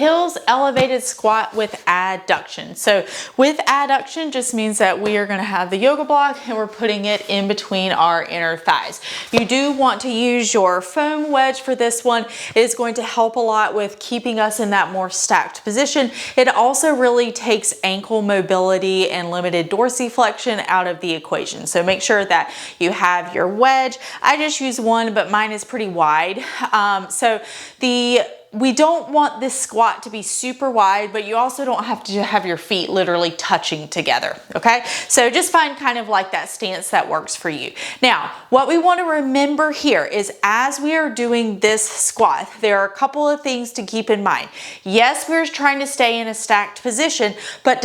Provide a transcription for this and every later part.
Hills elevated squat with adduction. So with adduction just means that we are gonna have the yoga block and we're putting it in between our inner thighs. You do want to use your foam wedge for this one. It is going to help a lot with keeping us in that more stacked position. It also really takes ankle mobility and limited dorsiflexion out of the equation. So make sure that you have your wedge. I just use one, but mine is pretty wide. We don't want this squat to be super wide, but you also don't have to have your feet literally touching together, okay? So just find kind of like that stance that works for you. Now, what we want to remember here is as we are doing this squat, there are a couple of things to keep in mind. Yes, we're trying to stay in a stacked position, but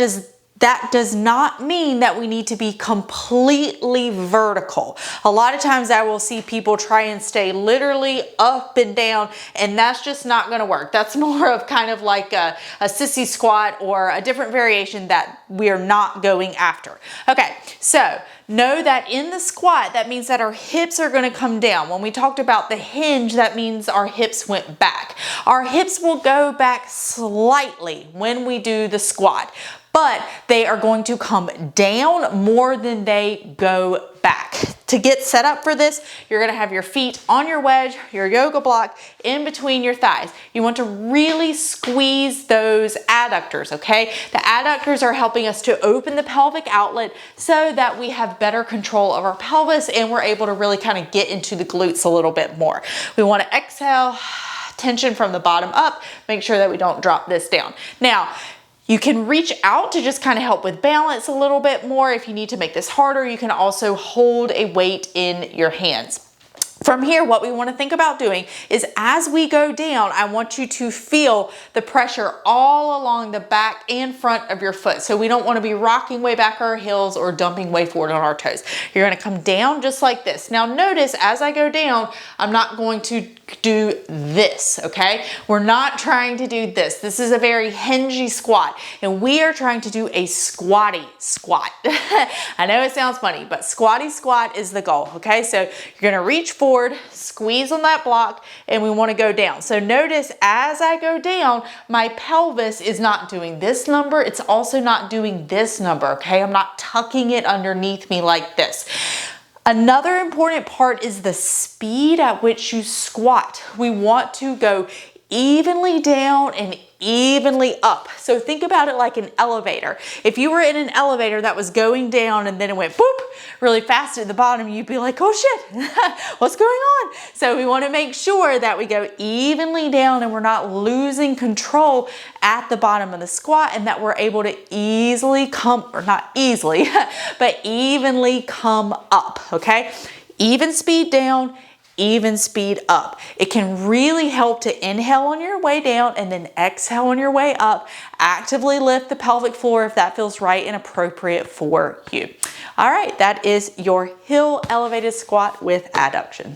that does not mean that we need to be completely vertical. A lot of times I will see people try and stay literally up and down, and that's just not gonna work. That's more of kind of like a sissy squat or a different variation that we are not going after. Okay, so know that in the squat, that means that our hips are gonna come down. When we talked about the hinge, that means our hips went back. Our hips will go back slightly when we do the squat, but they are going to come down more than they go back. To get set up for this, you're gonna have your feet on your wedge, your yoga block in between your thighs. You want to really squeeze those adductors, okay? The adductors are helping us to open the pelvic outlet so that we have better control of our pelvis and we're able to really kind of get into the glutes a little bit more. We want to exhale, tension from the bottom up, make sure that we don't drop this down. Now, you can reach out to just kind of help with balance a little bit more. If you need to make this harder, you can also hold a weight in your hands. From here, what we want to think about doing is as we go down, I want you to feel the pressure all along the back and front of your foot. So we don't want to be rocking way back our heels or dumping way forward on our toes. You're going to come down just like this. Now notice as I go down, I'm not going to do this, okay? We're not trying to do this. This is a very hingy squat, and we are trying to do a squatty squat. I know it sounds funny, but squatty squat is the goal, okay? So you're gonna reach forward, squeeze on that block, and we wanna go down. So notice as I go down, my pelvis is not doing this number. It's also not doing this number, okay? I'm not tucking it underneath me like this. Another important part is the speed at which you squat. We want to go evenly down and evenly up. So think about it like an elevator. If you were in an elevator that was going down and then it went boop really fast at the bottom, you'd be like, oh shit, what's going on? So we want to make sure that we go evenly down and we're not losing control at the bottom of the squat, and that we're able to easily come, or not easily, but evenly come up, okay? Even speed down, even speed up. It can really help to inhale on your way down and then exhale on your way up. Actively lift the pelvic floor if that feels right and appropriate for you. All right, that is your hill elevated squat with adduction.